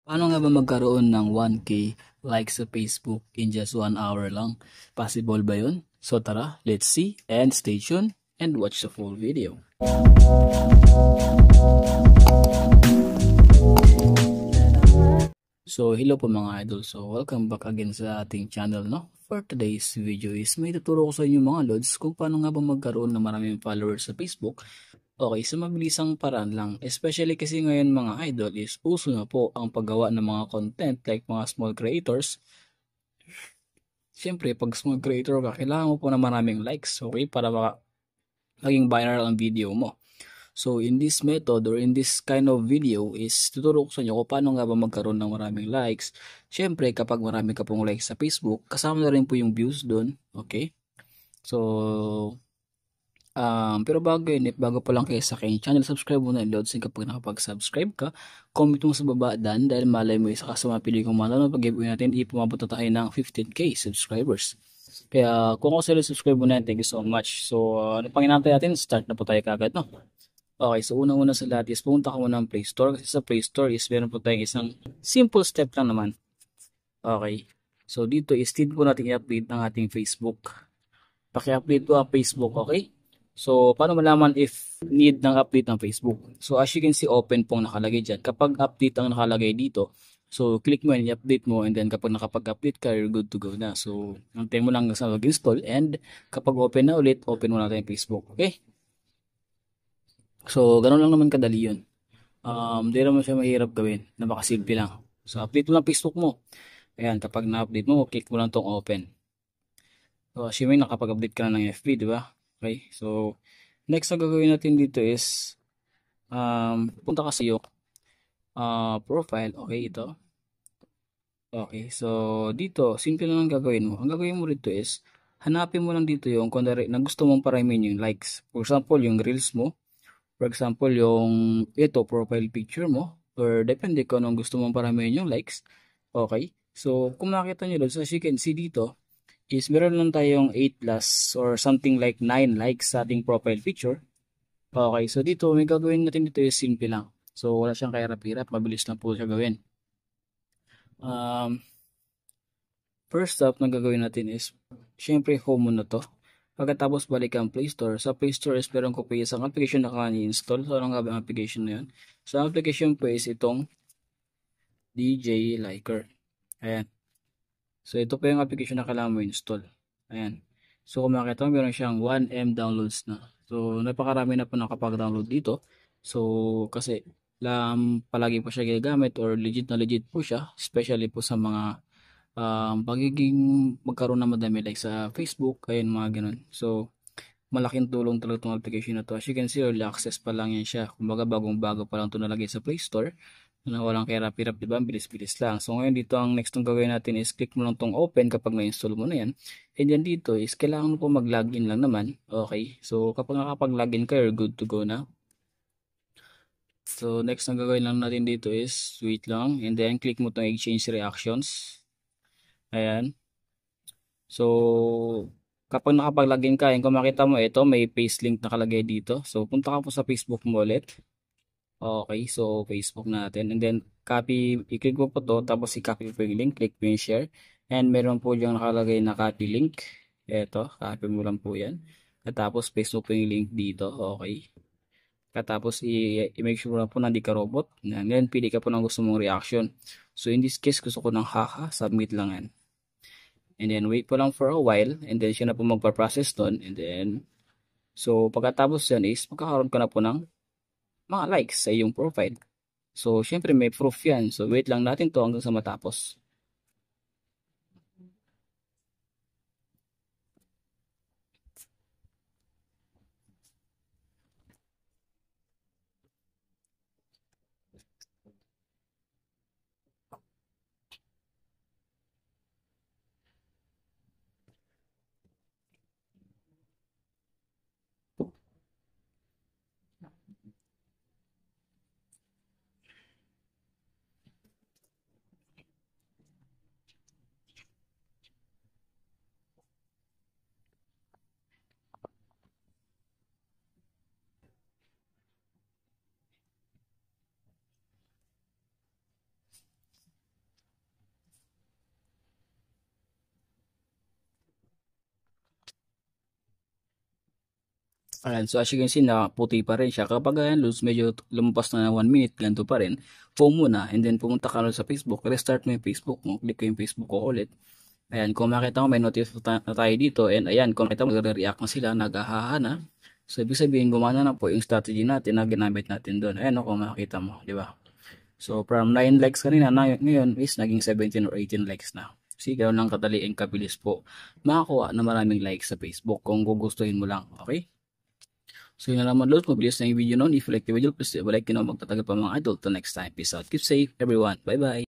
Paano nga ba magkaroon ng 1K likes sa Facebook in just 1 hour lang? Possible ba yun? So tara, let's see and stay tuned and watch the full video. So hello po mga idol. So welcome back again sa ating channel, no? For today's video is may tuturo ko sa inyo mga lods kung paano nga ba magkaroon ng maraming followers sa Facebook. Okay, sa mabilisang paraan lang. Especially kasi ngayon mga idol is uso na po ang paggawa ng mga content like mga small creators. Siyempre, pag small creator ka, kailangan mo po ng maraming likes, okay? Para maging viral ang video mo. So, in this method or in this kind of video is tuturo ko sa inyo kung paano nga ba magkaroon ng maraming likes. Siyempre, kapag marami ka pong likes sa Facebook, kasama na rin po yung views doon, okay? So, pero bago yun, bago pa lang kayo sa aking channel, subscribe muna and loads kapag nakapag-subscribe ka. Comment mo sa baba dan dahil malay mo isa ka sa mapili kong manonood pag-giveaway natin, ipumabot na tayo ng 15K subscribers. Kaya kung ako sila subscribe muna, thank you so much. So, ano pang inantay natin? Start na po tayo kagad, no? Okay, so unang-una sa lahat is pumunta ka muna ng Play Store kasi sa Play Store is meron po tayong isang simple step lang naman. Okay, so dito is need po natin i-update ng ating Facebook. Paki-update po ang Facebook, okay? So, paano malaman if need ng update ng Facebook? So, as you can see, open pong nakalagay dyan. Kapag update ang nakalagay dito, so, click mo and i-update mo and then kapag nakapag-update ka, you're good to go na. So, antay mo lang sa mag-install and kapag open na ulit, open mo natin yung Facebook, okay? So, ganun lang naman kadali yun. Di naman siya mahirap gawin, napakasimple lang. So, update mo lang Facebook mo. Ayan, kapag na-update mo, click mo lang tong open. So, assuming nakapag-update ka na ng FB, di ba? Okay, so, next na gagawin natin dito is, punta ka sa iyong profile. Okay, ito. Okay, so, dito, simple lang ang gagawin mo. Ang gagawin mo rito is, hanapin mo lang dito yung kung na gusto mong paramin yung likes. For example, yung reels mo. For example, yung ito, profile picture mo. Or depende kung anong gusto mong paramin yung likes. Okay, so, kung makita nyo doon, so as you can see dito, is meron lang tayong 8 plus or something like 9 likes sa ating profile picture. Okay, so dito, may gagawin natin dito is simple lang. So, wala siyang kahirap-hirap, mabilis lang po siya gawin. First up na gagawin natin is, syempre home muna to. Pagkatapos balik ang Play Store. Sa Play Store is meron ko po isang application na kani-install. So, ano nga ba ang application na yun? So, ang application po is itong DJ Liker. Ayan. So, ito po yung application na kailangan mo install. Ayan. So, kung makita mo, meron siyang 1M downloads na. So, napakarami na po nakapag-download dito. So, kasi palagi po siya ginagamit or legit po siya. Especially po sa mga pagiging magkaroon ng madami like sa Facebook, ayun mga ganun. So, malaking tulong talaga itong application na to. As you can see, early access pa lang yan siya. Kumbaga, bagong-bago pa lang ito nalagay sa Play Store. Na walang kahirap-hirap, diba? Bilis-bilis lang. So, ngayon dito, ang next na gagawin natin is click mo lang itong open kapag na-install mo na yan. And then dito is, kailangan mo po mag-login lang naman. Okay. So, kapag nakapag-login ka, you're good to go na. So, next na gagawin lang natin dito is, wait lang. And then, click mo itong exchange reactions. Ayan. So, kapag nakapag-login ka, kung makita mo ito, may paste link nakalagay dito. So, punta ka po sa Facebook mo ulit. Okay, so Facebook natin. And then, i-click mo po to, tapos i-copy po yung link, click mo yung share. And meron po yung nakalagay na copy link. Ito, copy mo lang po yan. At tapos, paste mo po yung link dito. Okay. Katapos, i-make sure lang po na hindi ka robot. And then, pili ka po ng gusto mong reaction. So, in this case, gusto ko ng haha, submit lang yan. And then, wait po lang for a while. And then, siya na po magpa-process doon. And then, so, pagkatapos yan is, magkakaroon ka na po ng mga likes sa iyong profile. So, syempre may proof yan. So, wait lang natin to hanggang sa matapos. Ayan, so as you can see, nakaputi pa rin siya. Kapag ayan, medyo lumabas na 1 minute, ganito pa rin, home mo na, and then pumunta ka sa Facebook, restart mo yung Facebook mo, click ko yung Facebook ko ulit. Ayan, kung makita mo, may notice na tayo dito, and ayan, kung makita mo, nagre-react na sila, nag-ahaha na. So, ibig sabihin, gumana na po yung strategy natin na ginamit natin doon. Ayan, kung makita mo, di ba? So, from 9 likes kanina, ngayon is naging 17 or 18 likes na. Kasi ganoon lang kadali and kabilis po makakuha na maraming likes sa Facebook kung gugustuhin mo lang, okay? So yun na naman load, mabilis na yung video noon. If you like the video, please like, magtatagal pa mga idol. Till next time, peace out, keep safe everyone, bye bye.